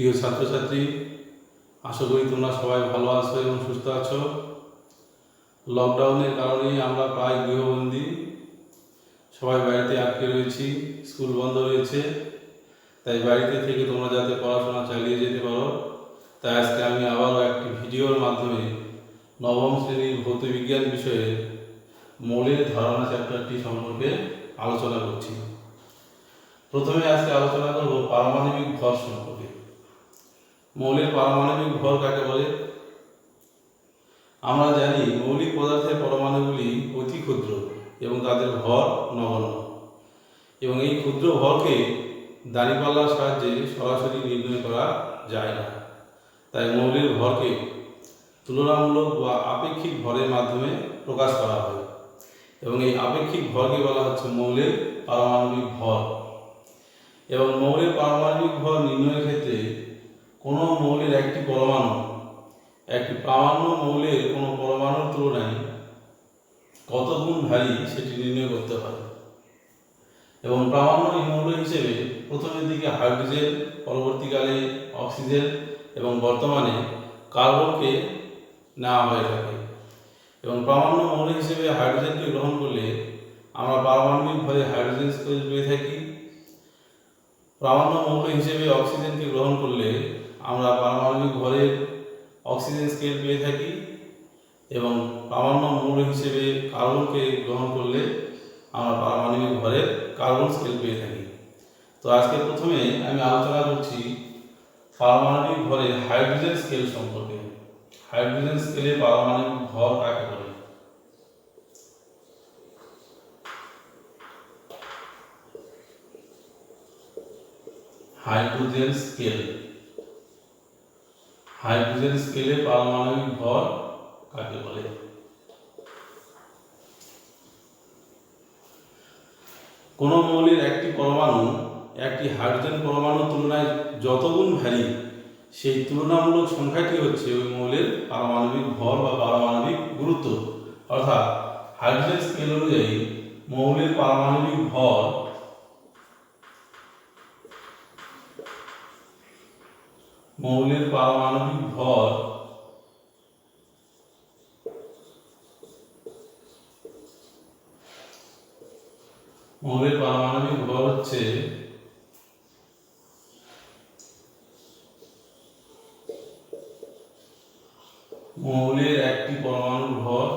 প্রিয় ছাত্রছাত্রী, আশা করি তোমরা সবাই ভালো আছো এবং সুস্থ আছো। লকডাউনের কারণে আমরা প্রায় গৃহবন্দী, সবাই বাড়িতে আটকে রয়েছি, স্কুল বন্ধ রয়েছে। তাই বাড়িতে থেকে তোমরা যাতে পড়াশোনা চালিয়ে যেতে পারো, তাই আজকে আমি আবারও একটি ভিডিওর মাধ্যমে নবম শ্রেণীর ভৌতবিজ্ঞান বিষয়ে মৌলের ধারণা চ্যাপ্টারটি সম্পর্কে আলোচনা করছি। প্রথমে আজকে আলোচনা করব পারমাণবিক ভর সম্পর্কে। মৌলের পারমাণবিক ভর কাকে বলে? আমরা জানি মৌলিক পদার্থের পরমাণুগুলি অতি ক্ষুদ্র এবং তাদের ভর নগণ্য, এবং এই ক্ষুদ্র ভরকে দাঁড়িপাল্লার সাহায্যে সরাসরি নির্ণয় করা যায় না। তাই মৌলের ভরকে তুলনামূলক বা আপেক্ষিক ভরের মাধ্যমে প্রকাশ করা হয়, এবং এই আপেক্ষিক ভরকে বলা হচ্ছে মৌলের পারমাণবিক ভর। এবং মৌলের পারমাণবিক ভর নির্ণয়ের ক্ষেত্রে কোনো মৌলের একটি পরমাণু একটি প্রামাণ্য মৌলের কোনো পরমাণুর তুলনায় কত গুণ ভারী সেটি নির্ণয় করতে হয়। এবং প্রামাণ্য এই মৌল হিসেবে প্রথমের দিকে হাইড্রোজেন, পরবর্তীকালে অক্সিজেন এবং বর্তমানে কার্বনকে নেওয়া হয়ে থাকে। এবং প্রামাণ্য মৌল হিসেবে হাইড্রোজেনকে গ্রহণ করলে আমরা পারমাণবিক ভরে হাইড্রোজেন স্কেল পেয়ে থাকি। প্রামাণ্য মৌল হিসেবে অক্সিজেনকে গ্রহণ করলে আমরা পারমাণবিক ভরের অক্সিজেন স্কেল পেয়ে থাকি, এবং প্রামাণ্য মৌল হিসেবে কার্বনকে গ্রহণ করলে আমরা পারমাণবিক ভরের কার্বন স্কেল পেয়ে থাকি। তো আজকে প্রথমে আমি আলোচনা করছি পারমাণবিক ভরের হাইড্রোজেন স্কেল সম্পর্কে। হাইড্রোজেন স্কেলে পারমাণবিক ভর কাকে বলে? হাইড্রোজেন স্কেল, হাইড্রোজেন স্কেলে পারমাণবিক ভর কাকে বলে? কোন মৌলের একটি পরমাণু একটি হাইড্রোজেন পরমাণুর তুলনায় যত গুণ ভারী, সেই তুলনামূলক সংখ্যাটি হচ্ছে ওই মৌলের পারমাণবিক ভর বা পারমাণবিক গুরুত্ব। অর্থাৎ হাইড্রোজেন স্কেল অনুযায়ী মৌলের পারমাণবিক ভর মৌলের পারমাণবিক ভর হচ্ছে মৌলের একটি পরমাণুর ভর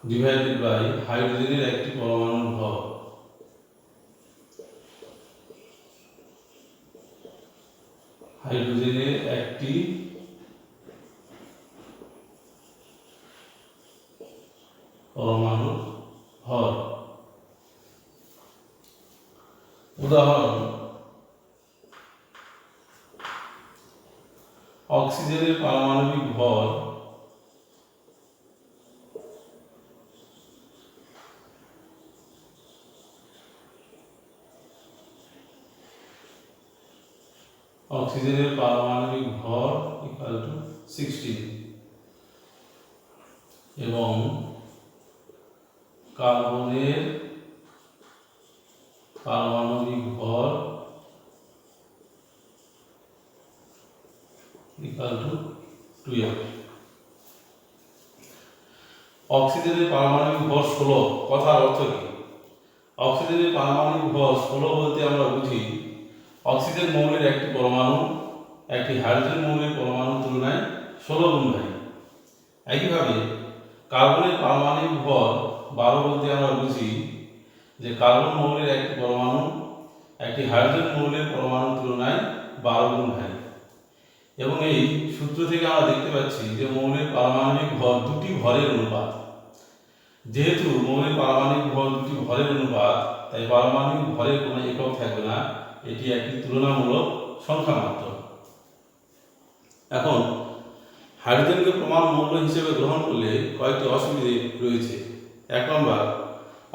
ডিভাইডেড বাই হাইড্রোজেনের একটি পরমাণুর ভর। হাইড্রোজেনের একটি পরমাণুর ভর। উদাহরণ: অক্সিজেনের পারমাণবিক ভর অক্সিজেনের পারমাণবিক ভর ইকুয়াল টু 16, এবং কার্বনের পারমাণবিক ভর ইকুয়াল টু 12। অক্সিজেনের পারমাণবিক ভর 16, কথার অর্থ কি? অক্সিজেনের পারমাণবিক ভর 16 বলতে আমরা বুঝি অক্সিজেন মৌলের একটি পরমাণু একটি হাইড্রোজেন মৌলের পরমাণুর তুলনায় 16 গুণ ভারী। একইভাবে কার্বনের পারমাণবিক ভর 12 বলতে আমরা বুঝি যে কার্বন মৌলের একটি পরমাণু একটি হাইড্রোজেন মৌলের পরমাণুর তুলনায় 12 গুণ ভারী। এবং এই সূত্র থেকে আমরা দেখতে পাচ্ছি যে মৌলের পারমাণবিক ভর দুটি ভরের অনুপাত। যেহেতু মৌলের পারমাণবিক ভর দুটি ভরের অনুপাত, তাই পারমাণবিক ভরের কোনো একক থাকবে না, এটি একটি তুলনামূলক সংখ্যা মাত্র। এখন হাইড্রোজেনকে প্রমাণ মৌল হিসেবে গ্রহণ করলে কয়েকটি অসুবিধে রয়েছে। 1 নম্বর,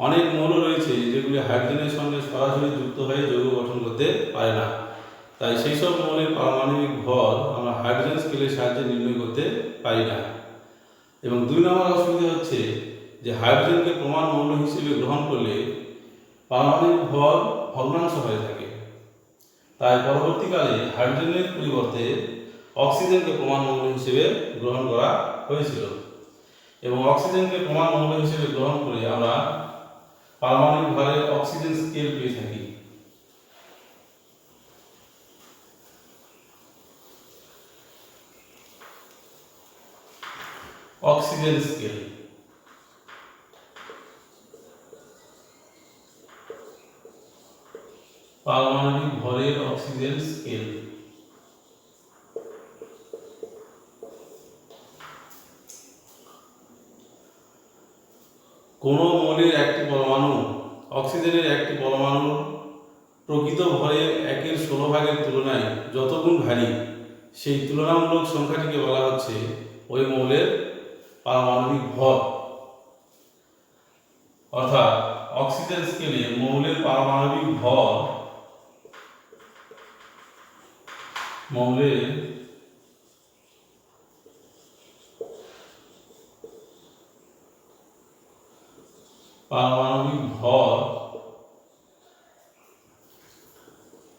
অনেক মৌল রয়েছে যেগুলি হাইড্রোজেনের সঙ্গে সরাসরি যুক্ত হয়ে যৌগ গঠন করতে পারে না, তাই সেই সব মৌলের পারমাণবিক ভর আমরা হাইড্রোজেন স্কেলের সাহায্যে নির্ণয় করতে পারি না। এবং 2 নম্বর অসুবিধা হচ্ছে যে হাইড্রোজেনকে প্রমাণ মৌল হিসেবে গ্রহণ করলে পারমাণবিক ভর ভগ্নাংশ হয়ে থাকে। তাই পরবর্তীকালে হাইড্রোজেনের পরিবর্তে অক্সিজেনকে প্রমাণ মৌল হিসেবে গ্রহণ করা হয়েছিল এবং অক্সিজেনকে প্রমাণ মৌল হিসেবে গ্রহণ করে আমরা পারমাণবিক ভরের অক্সিজেন স্কেল পেয়ে থাকি। অক্সিজেন স্কেল পারমাণবিক ভরের অক্সিজেন স্কেল। কোন মৌলের একটি পরমাণু অক্সিজেনের একটি পরমাণুর প্রকৃত ভরের 1/16 তুলনায় যত গুণ ভারী, সেই তুলনামূলক সংখ্যাটিকে বলা হচ্ছে ওই মৌলের পারমাণবিক ভর। অর্থাৎ অক্সিজেন স্কেলে মৌলের পারমাণবিক ভর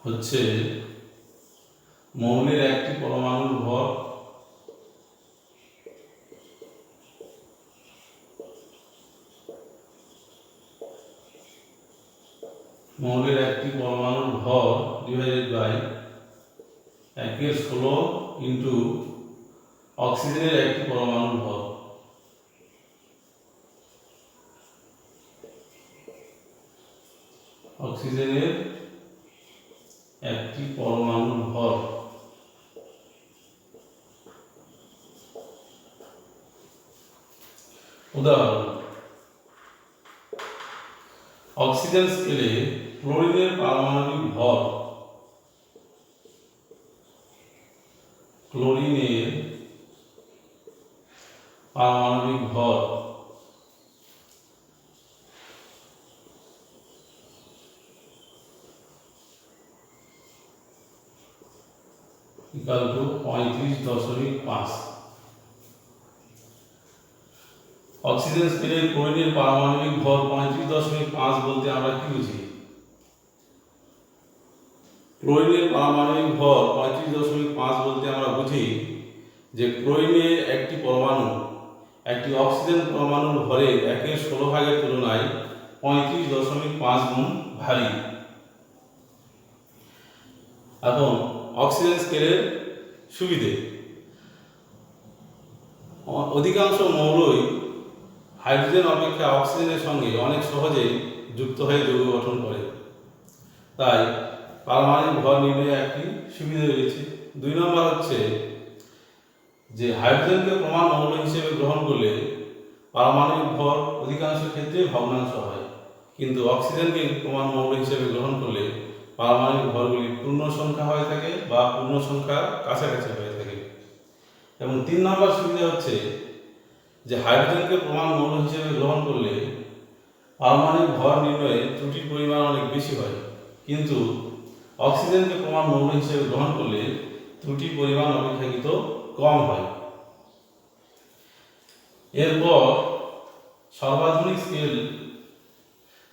হচ্ছে মৌলের একটি পরমাণুর ভর ডিভাইডেড বাই 1/16 ইন্টু অক্সিজেনের একটি পরমাণুর ভর। অক্সিজেনের একটি পরমাণুর ভর। উদাহরণ: অক্সিজেন স্কেলে ক্লোরিনের পারমাণবিক ভর equal to 35.5। অক্সিজেন স্কেলে ক্লোরিনের পারমাণবিক ভর 35.5 বলতে আমরা কি বুঝি? ক্লোরিনের পারমাণবিক ভর 35.5 বলতে আমরা বুঝি যে ক্লোরিনের একটি পরমাণু একটি অক্সিজেন পরমাণুর ভরের 1/16 তুলনায় 35.5 গুণ ভারী। এখন অক্সিজেন স্কেলের সুবিধে: অধিকাংশ মৌলই হাইড্রোজেন অপেক্ষা অক্সিজেনের সঙ্গে অনেক সহজেই যুক্ত হয়ে যৌগ গঠন করে, তাই পারমাণবিক ভর নির্ণয়ে একটি সুবিধা রয়েছে। 2 নম্বর হচ্ছে যে হাইড্রোজেনকে প্রমাণ মৌল হিসেবে গ্রহণ করলে পারমাণবিক ভর অধিকাংশ ক্ষেত্রে ভগ্নাংশ হয়, কিন্তু অক্সিজেনকে প্রমাণ মৌল হিসেবে গ্রহণ করলে পারমাণবিক ভরগুলি পূর্ণ সংখ্যা হয়ে থাকে বা পূর্ণ সংখ্যার কাছাকাছি হয়ে থাকে। এবং 3 নম্বর সুবিধা হচ্ছে যে হাইড্রোজেনকে প্রমাণ মৌল হিসেবে গ্রহণ করলে পারমাণবিক ভর নির্ণয়ে ত্রুটির পরিমাণ অনেক বেশি হয়, কিন্তু অক্সিজেনকে প্রমাণ মৌল হিসেবে গ্রহণ করলে ত্রুটির পরিমাণ অপেক্ষাকৃত কম হয়। এরপর সর্বাধুনিক স্কেল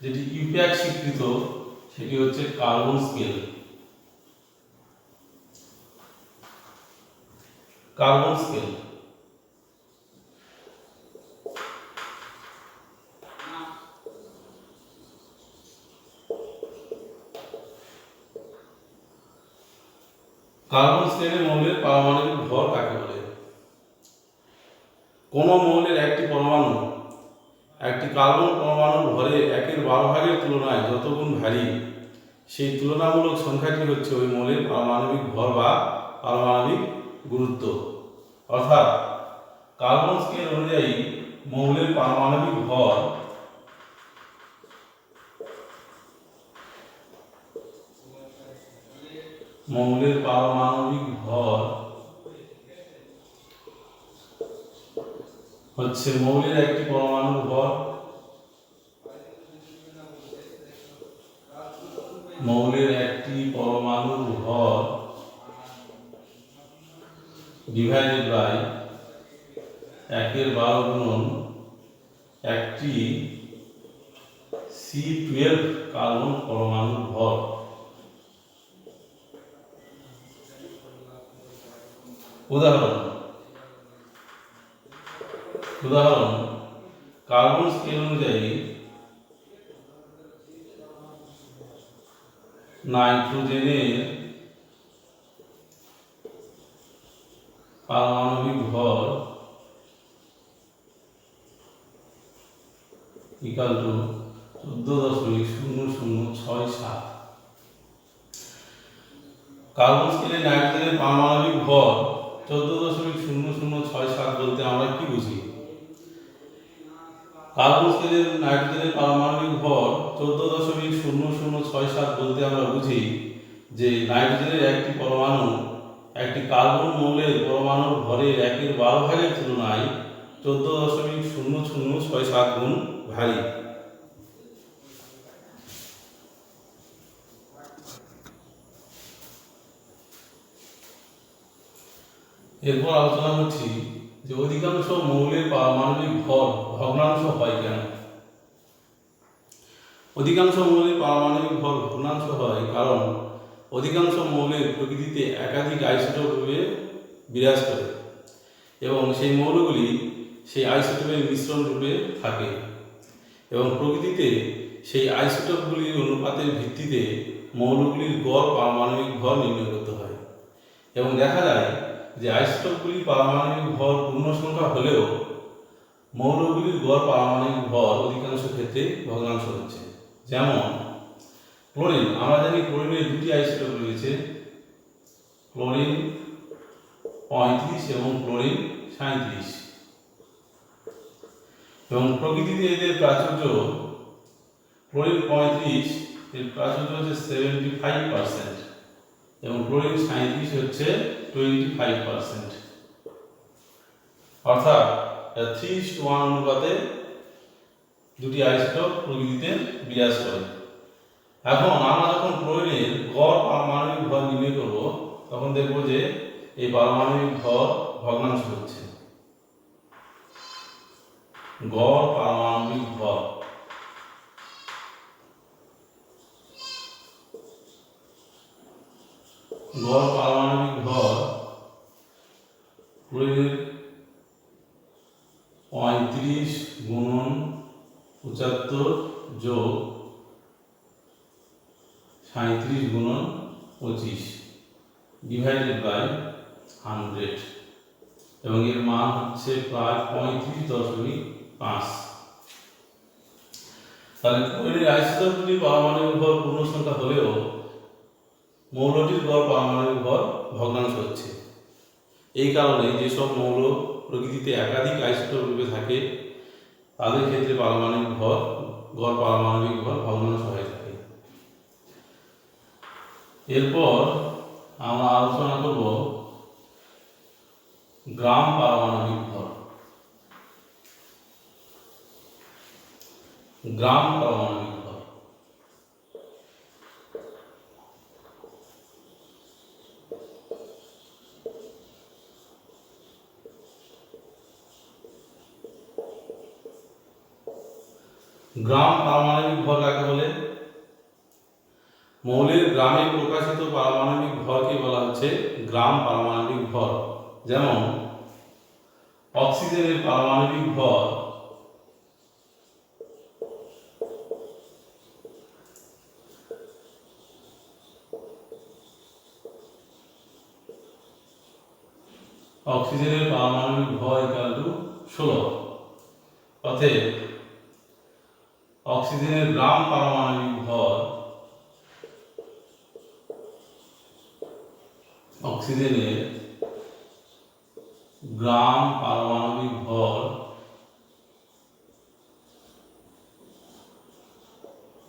যেটি ইউপ্যাক স্বীকৃত সেটি হচ্ছে কার্বন স্কেল। কার্বন স্কেল স্কেলে মৌলের পারমাণবিক ভর কাকে বলে? কোন মৌলের একটি পরমাণু একটি কার্বন পরমাণুর ভরে 1/12 তুলনায় যত গুণ ভারী, সেই তুলনামূলক সংখ্যাটি হচ্ছে ওই মৌলের পারমাণবিক ভর বা পারমাণবিক গুরুত্ব। অর্থাৎ কার্বন স্কেল অনুযায়ী মৌলের পারমাণবিক ভর হচ্ছে মৌলের একটি পরমাণুর ভর ডিভাইডেড বাই 1/12 গুণন একটি C12 কার্বন পরমাণুর ভর। উদাহরণ কার্বন স্কেল অনুযায়ী নাইট্রোজেনের পারমাণবিক ভর ইকুয়াল টু 14.0067। কার্বন স্কেলে নাইট্রোজেনের পারমাণবিক ভর 14.0067 বলতে আমরা কি বুঝি? কার্বন স্কেলে নাইট্রোজেনের পারমাণবিক ভর 14.0067 বলতে আমরা বুঝি যে নাইট্রোজেনের একটি পরমাণু একটি কার্বন মৌলের পরমাণুর ভরের 1/12 ভাগের তুলনায় 14.0067 গুণ ভারী। এরপর আলোচনা করছি যে অধিকাংশ মৌলের পারমাণবিক ভর ভগ্নাংশ হয় কেন। অধিকাংশ মৌলের পারমাণবিক ভর ভগ্নাংশ হয় কারণ অধিকাংশ মৌলের প্রকৃতিতে একাধিক আইসোটোপ রূপে বিরাজ করে এবং সেই মৌলগুলি সেই আইসোটোপের মিশ্রণ রূপে থাকে এবং প্রকৃতিতে সেই আইসোটোপগুলির অনুপাতের ভিত্তিতে মৌলগুলির গড় পারমাণবিক ভর নির্ণয় করতে হয় এবং দেখা যায় যে আইসোটোপগুলির পারমাণবিক ভর পূর্ণ সংখ্যা হলেও মৌলগুলির গড় পারমাণবিক ভর অধিকাংশ ক্ষেত্রে ভগ্নাংশ হচ্ছে। যেমন ক্লোরিন, আমরা জানি ক্লোরিনের দুটি আইসোটোপ রয়েছে, ক্লোরিন 35 এবং ক্লোরিন 37 এবং প্রকৃতিতে এদের প্রাচুর্য ক্লোরিন 35 এর প্রাচুর্য হচ্ছে 75% এবং ক্লোরিন 37 হচ্ছে 25%, অর্থাৎ 3:1 অনুপাতে দুটি আইসোটোপ প্রকৃতিতে বিরাজ করে। এখন আমরা যখন ক্লোরিনের গড় পারমাণবিক ভর নির্ণয় করব তখন দেখব যে এই পারমাণবিক ভর ভগ্নাংশ হচ্ছে। গড় পারমাণবিক ভর ক্লোরিনের 35 গুণন 75 যোগ 37 গুণন 25 ডিভাইডেড বাই 100 এবং এর মান হচ্ছে প্রায় 35.5। তাহলে ক্লোরিনের আইসোটোপগুলির পারমাণবিক ভর পূর্ণ সংখ্যা হলেও মৌলটির গড় পারমাণবিক ভর ভগ্নাংশ হচ্ছে। এই কারণে যেসব মৌল প্রকৃতিতে একাধিক আইসোটোপ রূপে থাকে তাদের ক্ষেত্রে পারমাণবিক ভর গড় পারমাণবিক ভর ভগ্নাংশ হয়ে থাকে। এরপর আমরা আলোচনা করব গ্রাম পারমাণবিক ভর। গ্রাম পারমাণবিক ভর গ্রাম পারমাণবিক ভর কাকে বলে? মৌলের গ্রামে প্রকাশিত পারমাণবিক ভরকে বলা হচ্ছে গ্রাম পারমাণবিক ভর। যেমন অক্সিজেনের পারমাণবিক ভর ইকুয়াল টু 16। অতএব অক্সিজেনের গ্রাম পারমাণবিক ভর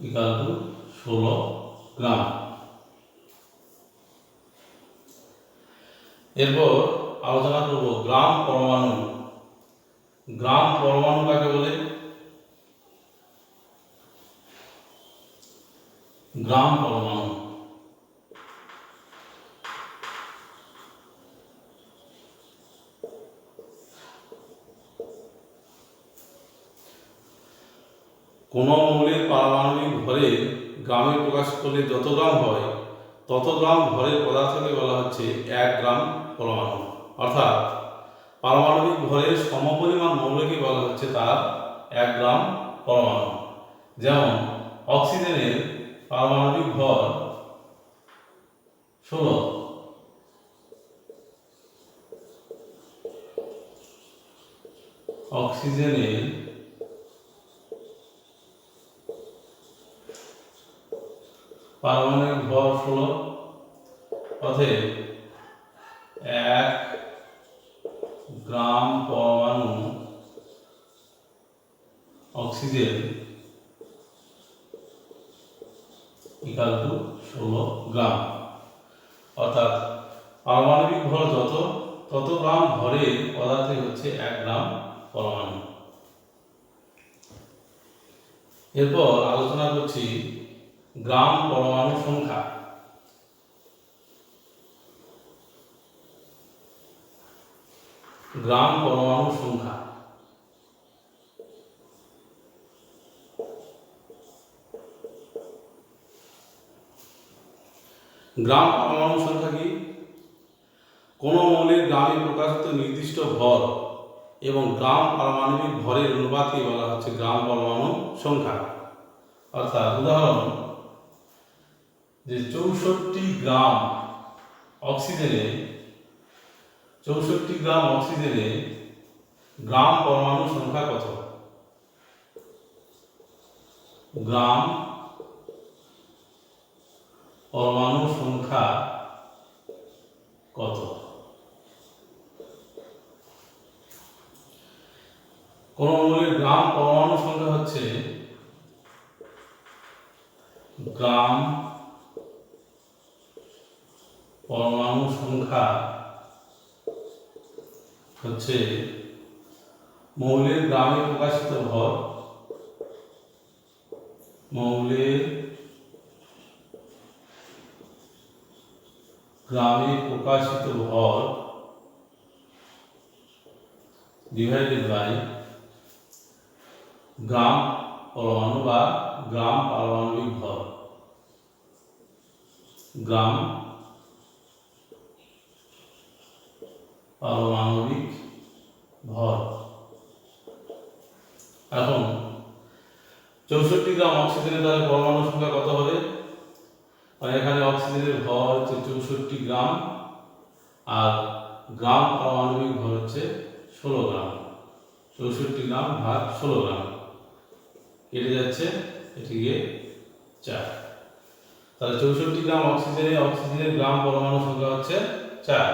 ইকুয়াল টু 16 গ্রাম। এরপর আলোচনা করব গ্রাম পরমাণু। গ্রাম পরমাণু কাকে বলে? গ্রাম পরমাণু কোনো মৌলের পারমাণবিক ভরে গ্রামে প্রকাশ করলে যত গ্রাম হয় তত গ্রাম ভরের পদার্থকে বলা হচ্ছে 1 গ্রাম পরমাণু। অর্থাৎ পারমাণবিক ভরের সমপরিমাণ মৌলকে বলা হচ্ছে তার 1 গ্রাম পরমাণু। যেমন অক্সিজেনের পারমাণবিক ভর 16, অক্সিজেনের পারমাণবিক ভর 16, অতএব 1 গ্রাম পরমাণু অক্সিজেন ইকাল টু 16 গ্রাম। অর্থাৎ পারমাণবিক ভর যত তত গ্রাম ভরের পদার্থে হচ্ছে 1 গ্রাম পরমাণু। এরপর আলোচনা করছি গ্রাম পরমাণু সংখ্যা। গ্রাম পরমাণু সংখ্যা গ্রাম পরমাণু সংখ্যা কি? কোনো মৌলের গ্রামে প্রকাশিত নির্দিষ্ট ভর এবং গ্রাম পারমাণবিক ভরের অনুপাতকে বলা হচ্ছে গ্রাম পরমাণু সংখ্যা। অর্থাৎ উদাহরণ, যে 64 গ্রাম অক্সিজেনে 64 গ্রাম অক্সিজেনে গ্রাম পরমাণু সংখ্যা কত? গ্রাম পরমাণু সংখ্যা কত? কোন মৌলের গ্রাম পরমাণু সংখ্যা হচ্ছে গ্রাম পরমাণু সংখ্যা হচ্ছে মৌলের গ্রামে প্রকাশিত ভর, মৌলের গ্রামে প্রকাশিত ভর ডিভাইডেড বাই গ্রাম পরমাণু বা গ্রাম পারমাণবিক ভর। গ্রাম পারমাণবিক ভর। এখন 64 গ্রাম অক্সিজেনের তাহলে পরমাণু সংখ্যা কত হবে? মানে এখানে অক্সিজেনের ভর হচ্ছে 64 গ্রাম আর গ্রাম পারমাণবিক ভর হচ্ছে 16 গ্রাম। 64 গ্রাম ভাগ 16 গ্রাম কেটে যাচ্ছে, এটি গিয়ে 4। তাহলে 64 গ্রাম অক্সিজেনের গ্রাম পরমাণু সংখ্যা হচ্ছে 4।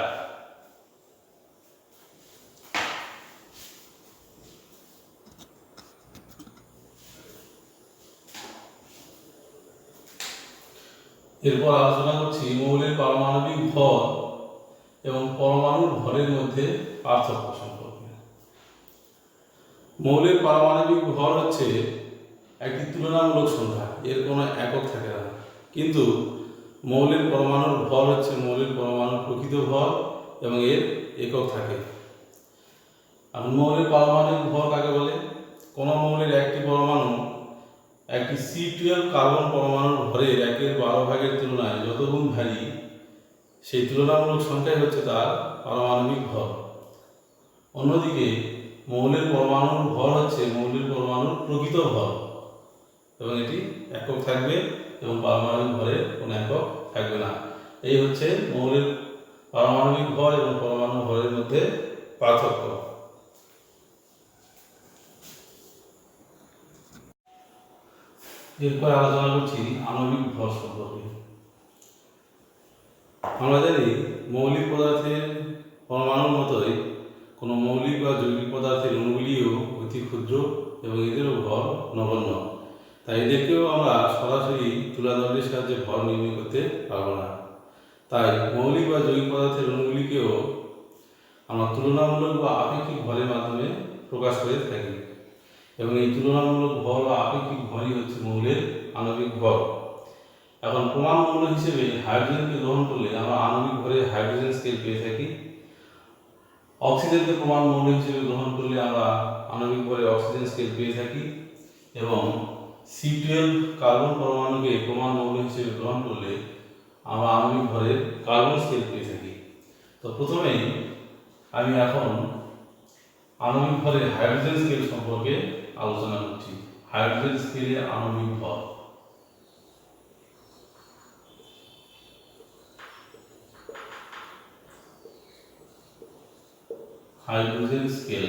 এরপর আলোচনা করছি মৌলের পারমাণবিক ভর এবং পরমাণুর ভরের মধ্যে পার্থক্য সম্পর্কে। মৌলের পারমাণবিক ভর হচ্ছে একটি তুলনামূলক সংখ্যা, এর কোনো একক থাকে না। কিন্তু মৌলের পরমাণুর ভর হচ্ছে মৌলের পরমাণুর প্রকৃত ভর এবং এর একক থাকে। আর মৌলের পারমাণবিক ভর কাকে বলে? কোন মৌলের একটি পরমাণু একটি C12 কার্বন পরমাণুর ভরের 1/12 ভাগের তুলনায় যত গুণ ভারী, সেই তুলনামূলক সংখ্যাই হচ্ছে তার পারমাণবিক ভর। অন্যদিকে মৌলের পরমাণুর ভর হচ্ছে মৌলের পরমাণুর প্রকৃত ভর এবং এটি একক থাকবে এবং পারমাণবিক ভরের কোনো একক থাকবে না। এই হচ্ছে মৌলের পারমাণবিক ভর এবং পরমাণু ভরের মধ্যে পার্থক্য। এরপর আলোচনা করছি আণবিক ভর সম্পর্কে। আমরা জানি মৌলিক পদার্থের পরমাণুর মতোই কোনো মৌলিক বা জৈবিক পদার্থের অণুগুলিও অতি ক্ষুদ্র এবং এদেরও ভর নগণ্য। তাই এদেরকেও আমরা সরাসরি তুলাদণ্ডের সাহায্যে ভর নির্ণয় করতে পারবো না। তাই মৌলিক বা জৈবিক পদার্থের অণুগুলিকেও আমরা তুলনামূলক বা আপেক্ষিক ভরের মাধ্যমে প্রকাশ করে থাকি এবং এই তুলনামূলক ভর বা আপেক্ষিক ভরই হচ্ছে মৌলের আণবিক ভর। এখন প্রমাণ মৌল হিসেবে হাইড্রোজেনকে গ্রহণ করলে আমরা আণবিক ভরে হাইড্রোজেন স্কেল পেয়ে থাকি। অক্সিজেনকে প্রমাণ মৌল হিসেবে গ্রহণ করলে আমরা আণবিক ভরে অক্সিজেন স্কেল পেয়ে থাকি এবং C12 কার্বন পরমাণুকে প্রমাণ মৌল হিসেবে গ্রহণ করলে আমরা আণবিক ভরের কার্বন স্কেল পেয়ে থাকি। তো প্রথমেই আমি এখন আণবিক ভরের হাইড্রোজেন স্কেল সম্পর্কে আলোচনা করছি। হাইড্রোজেন স্কেলে আণবিক ভর। হাইড্রোজেন স্কেল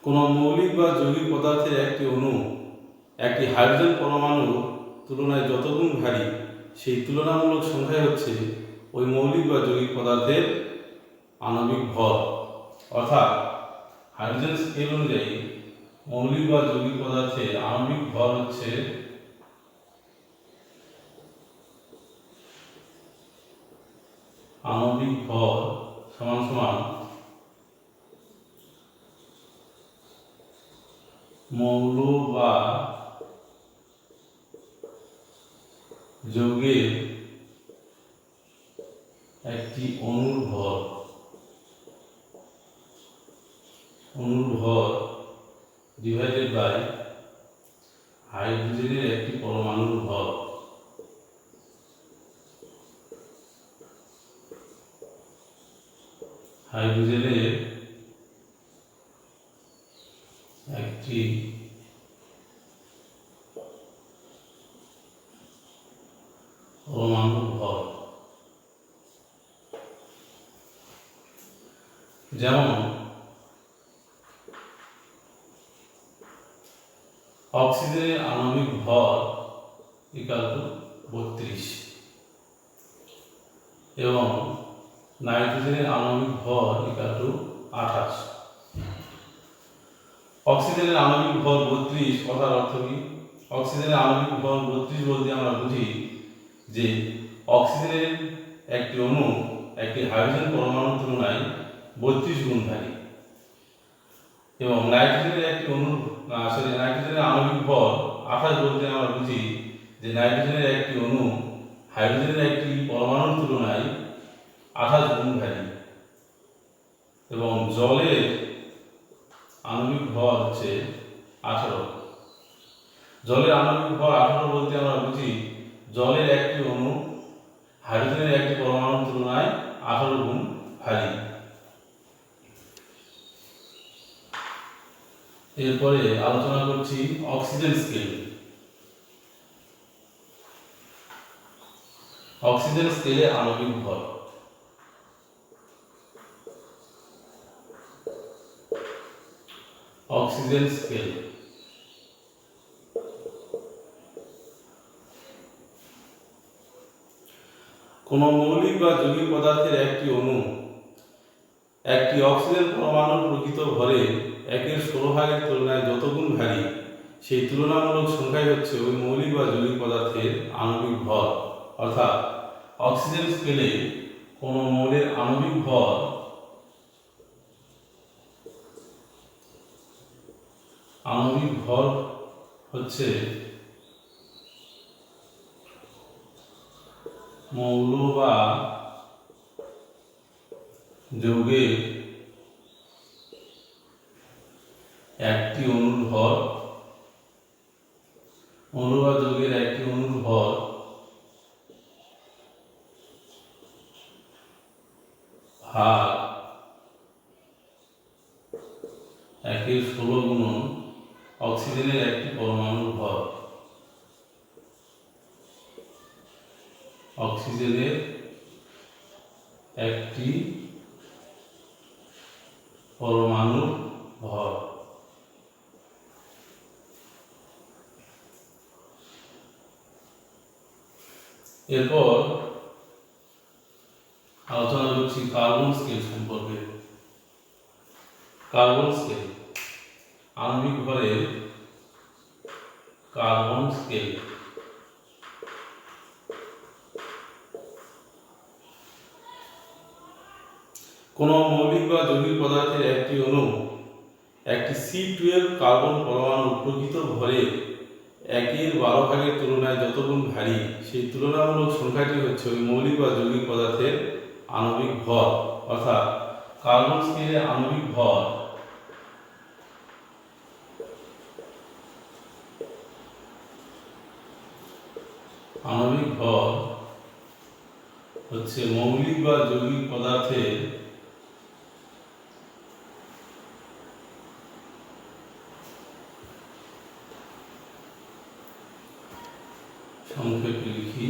কোনো মৌলিক বা যৌগিক পদার্থের একটি অণু একটি হাইড্রোজেন পরমাণুর তুলনায় যত গুণ ভারী, সেই তুলনামূলক সংখ্যাই হচ্ছে ওই মৌলিক বা যৌগিক পদার্থের আণবিক ভর। অর্থাৎ হাইড্রোজেন স্কেল অনুযায়ী মৌলিক বা যৌগিক পদার্থের আণবিক ভর হচ্ছে আণবিক ভর সমান সমান মৌল বা যৌগের একটি অণুর ভর ডিভাইডেড বাই হাইড্রোজেনের একটি পরমাণুর ভর। হাইড্রোজেনের একটি পরমাণুর ভর। যেমন অক্সিজেনের আণবিক ভর = 32 এবং নাইট্রোজেনের আণবিক ভর = 28। অক্সিজেনের আণবিক ভর 32 কথার অর্থ কি? অক্সিজেনের আণবিক ভর 32 বলতে আমরা বুঝি যে অক্সিজেনের একটি অণু একটি হাইড্রোজেন পরমাণুর তুলনায় 32 গুণ ভারী এবং নাইট্রোজেনের আণবিক ভর 28 বলতে আমরা বুঝি যে নাইট্রোজেনের একটি অণু হাইড্রোজেনের একটি পরমাণুর তুলনায় 28 গুণ ভারী এবং জলের আণবিক ভর হচ্ছে 18। জলের আণবিক ভর 18 বলতে আমরা বুঝি জলের একটি অণু হাইড্রোজেনের একটি পরমাণুর তুলনায় 18 গুণ ভারী। এরপরে আলোচনা করছি অক্সিজেন স্কেল। অক্সিজেন স্কেলে আণবিক ভর। অক্সিজেন স্কেল কোন মৌলিক বা যৌগিক পদার্থের একটি অণু একটি অক্সিজেন পরমাণুর প্রকৃত ভরে 1/16 ভাগের তুলনায় যত গুণ ভারী, সেই তুলনামূলক সংখ্যাই হচ্ছে ওই মৌলিক বা যৌগিক পদার্থের আণবিক ভর। অর্থাৎ অক্সিজেন স্কেলে কোন মৌলের আণবিক ভর হচ্ছে মৌল বা যৌগের একটি অণুর ভর। মৌল বা যৌগের একটি অণুর ভর ভাগ 1/16 গুণন অক্সিজেনের একটি পরমাণুর ভর। অক্সিজেনের একটি পরমাণুর ভর। এরপর আলোচনা করছি কার্বন স্কেল সম্পর্কে। কার্বন স্কেল আণবিক ভরের কার্বন স্কেল। কোন মৌলিক বা যৌগিক পদার্থের একটি অণু একটি C12 কার্বন পরমাণু প্রকৃত ভরে 1/12 ভাগের তুলনায় যত গুণ ভারী সেই তুলনামূলক সংখ্যাটি হচ্ছে ওই মৌলিক বা যৌগিক পদার্থের আণবিক ভর। অর্থাৎ কার্বন স্কেলে আণবিক ভর হচ্ছে মৌলিক বা যৌগিক পদার্থের সংক্ষেপে লিখি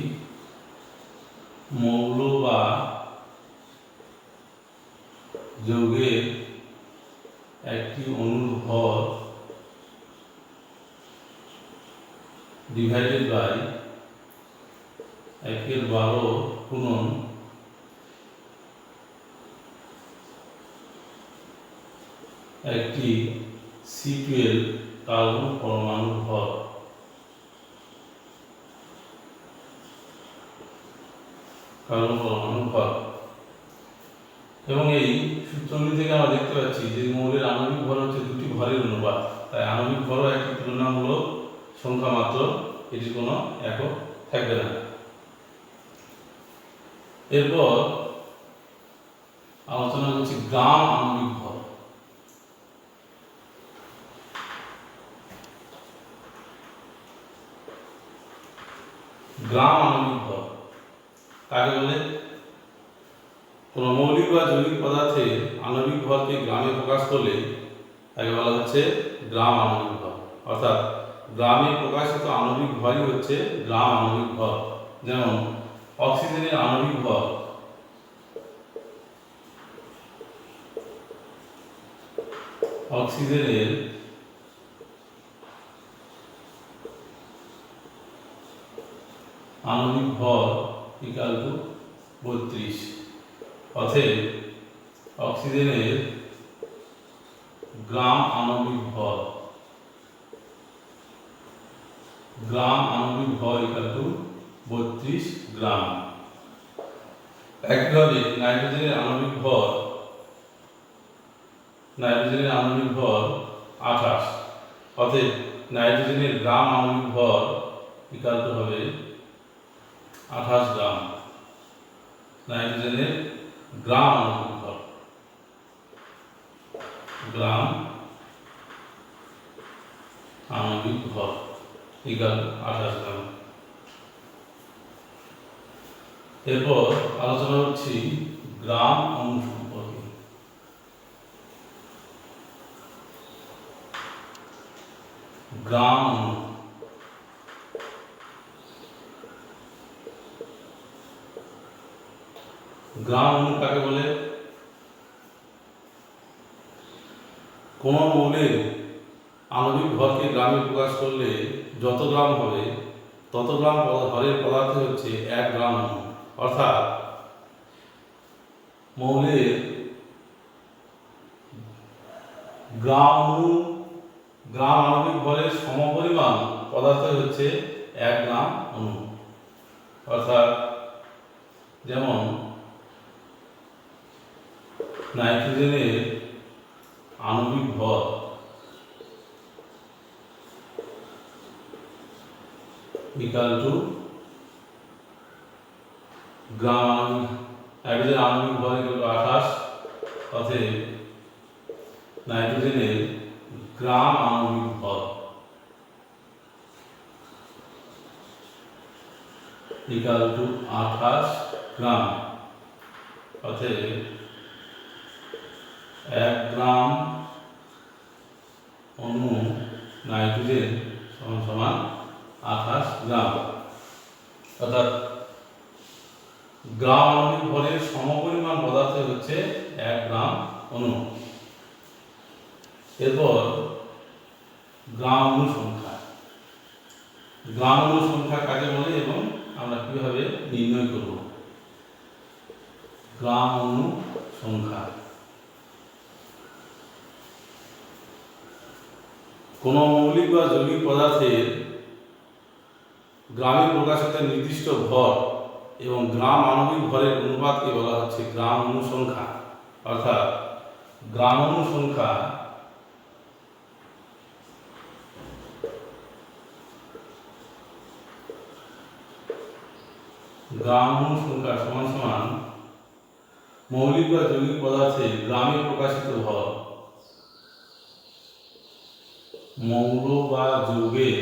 মৌল বা যৌগের একটি অণুর ভর ডিভাইডেড বাই 1/12 গুণন একটি C12 কার্বন পরমাণুর ভর। এবং এই সূত্রগুলি থেকে আমরা দেখতে পাচ্ছি যে মৌলের আণবিক ভর হচ্ছে দুটি ভরের অনুপাত, তাই আণবিক ভরও একটি তুলনামূলক সংখ্যা মাত্র, এটির কোনো একক থাকবে না। এরপর আলোচনা করছি গ্রাম আণবিক ভর। গ্রাম আণবিক ভর কাকে বলে? কোন মৌলিক বা যৌগিক পদার্থের আণবিক ভরকে গ্রামে প্রকাশ করলে তাকে বলা হচ্ছে গ্রাম আণবিক ভর। অর্থাৎ গ্রামে প্রকাশিত আণবিক ভরই হচ্ছে গ্রাম আণবিক ভর। যেমন অক্সিজেনের আণবিক ভর আণবিক ভর ইকুয়াল টু 32। অতএব অক্সিজেনের গ্রাম আণবিক ভর ইকুয়াল টু 32 গ্রাম। একইভাবে নাইট্রোজেনের আণবিক ভর 28। অতএব নাইট্রোজেনের গ্রাম আণবিক ভর ইকুয়াল টু হবে 28 গ্রাম। নাইট্রোজেনের গ্রাম আণবিক ভর ইকুয়াল টু 28 গ্রাম। এরপর আলোচনা করছি গ্রাম অণু সম্পর্কে। গ্রাম অণু কাকে বলে? কোন মৌলের আণবিক ভরকে গ্রামে প্রকাশ করলে যত গ্রাম হবে তত গ্রাম ভরের পদার্থ হচ্ছে 1 গ্রাম অণু। অর্থাৎ মৌলের গ্রাম আণবিক ভরের সমপরিমাণ পদার্থ হচ্ছে 1 গ্রাম অণু। অর্থাৎ যেমন নাইট্রোজেনের আণবিক ভর ইকুয়াল টু গ্রাম, নাইট্রোজেনের আণবিক ভর ইকুয়াল টু 28। অতএব নাইট্রোজেনের গ্রাম আণবিক ভর ইকুয়াল টু 28 গ্রাম। অতএব 1 গ্রাম অণু নাইট্রোজেন সমান 28 গ্রাম। অর্থাৎ গ্রাম আণবিক ভরের সমপরিমাণ পদার্থ হচ্ছে 1 গ্রাম অণু। এরপর গ্রাম অণু সংখ্যা কাকে বলে এবং আমরা কিভাবে নির্ণয় করব? গ্রাম অণু সংখ্যা কোন মৌলিক বা যৌগিক পদার্থের গ্রামে প্রকাশিত নির্দিষ্ট ভর এবং গ্রাম আণবিক ভরের অনুপাতকে বলা হচ্ছে গ্রাম অণু সংখ্যা। অর্থাৎ গ্রাম অণু সংখ্যা গ্রাম অনুসংখ্যা সমান সমান মৌলিক বা যৌগিক পদার্থে গ্রামে প্রকাশিত ভর। মৌল বা যৌগের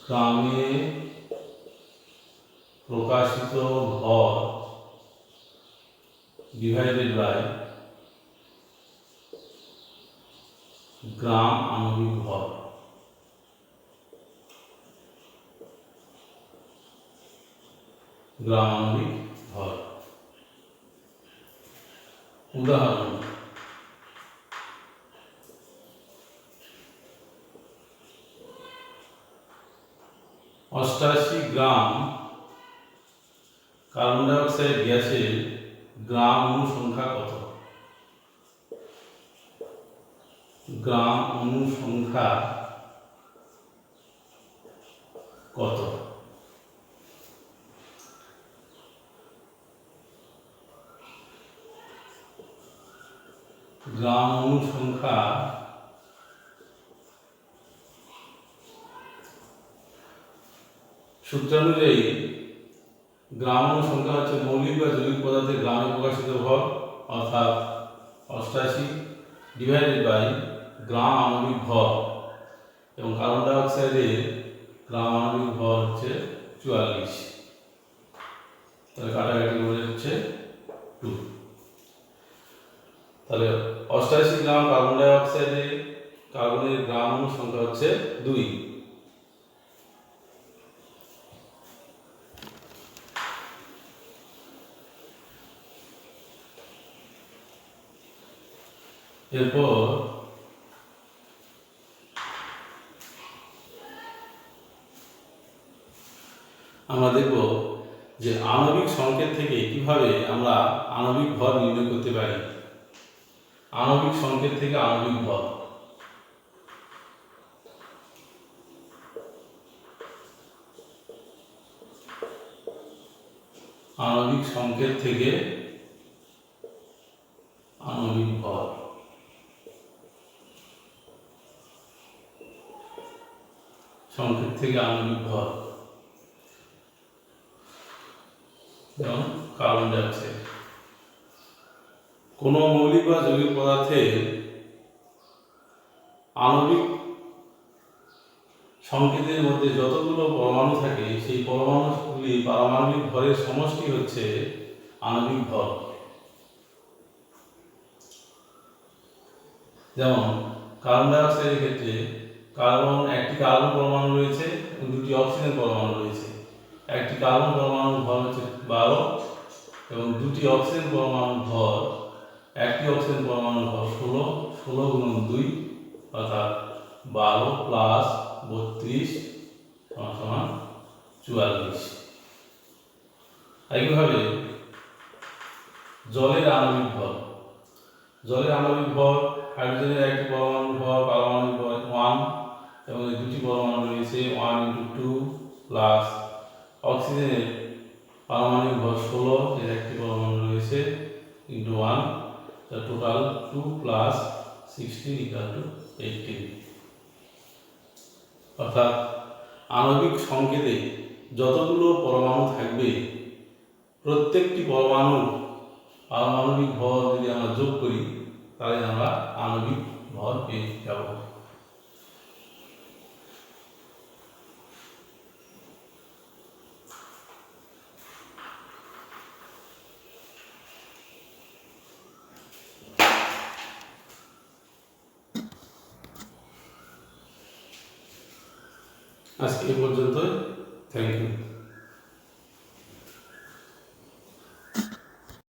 গ্রামে প্রকাশিত ভর ডিভাইডেড বাই গ্রাম আণবিক ভর। গ্রাম আণবিক ভর। উদাহরণ: 88 গ্রাম কার্বন ডাই অক্সাইড গ্যাসের গ্রাম অণু সংখ্যা কত? গ্রাম অণু সংখ্যা কত? গ্রাম অণু সংখ্যা সূত্রানুযায়ী গ্রাম অণু সংখ্যা হচ্ছে মৌলিক বা যৌগিক পদার্থের গ্রামে প্রকাশিত ভর, অর্থাৎ 88 ডিভাইডেড বাই গ্রাম আণবিক ভর, এবং কার্বন ডাই অক্সাইডের গ্রাম আণবিক ভর হচ্ছে 44। তাহলে কাটাকাটি করে হচ্ছে 2। তাহলে 88 গ্রাম কার্বন ডাই অক্সাইডে কার্বনের গ্রাম অণু সংখ্যা হচ্ছে 2। এরপর আমরা দেখব যে আণবিক সংকেত থেকে কিভাবে আমরা আণবিক ভর নির্ণয় করতে পারি। আণবিক সংকেত থেকে আণবিক ভর। আণবিক সংকেত থেকে আণবিক ভর। সংকেত থেকে আণবিক ভর, যেমন কার্বন ডাই অক্সাইড। কোন মৌলিক বা যৌগিক পদার্থের আণবিক সংকেতের মধ্যে যতগুলো পরমাণু থাকে সেই পরমাণুগুলি পারমাণবিক ভরের সমষ্টি হচ্ছে আণবিক ভর। যেমন কার্বন ডাই অক্সাইডের ক্ষেত্রে একটি কার্বন পরমাণু রয়েছে এবং দুটি অক্সিজেন পরমাণু রয়েছে। একটি কার্বন পরমাণুর ভর হচ্ছে 12 এবং দুটি অক্সিজেন পরমাণুর ভর, একটি অক্সিজেন পরমাণুর ভর 16। 16 গুণন 2 অর্থাৎ 12 প্লাস 32 সমান 44। একইভাবে জলের আণবিক ভর। জলের আণবিক ভর হাইড্রোজেনের একটি পরমাণুর ভর পারমাণবিক ভর 1 এবং এই দুটি পরমাণু রয়েছে 1 × 2 প্লাস অক্সিজেনের পারমাণবিক ভর 16 এর একটি পরমাণু রয়েছে × 1, টোটাল 2 প্লাস 16 = 18। অর্থাৎ আণবিক সংকেতে যতগুলো পরমাণু থাকবে প্রত্যেকটি পরমাণুর পারমাণবিক ভর যদি আমরা যোগ করি তাহলে আমরা আণবিক ভর পেয়ে যাব। আজকে এই পর্যন্ত। Thank you.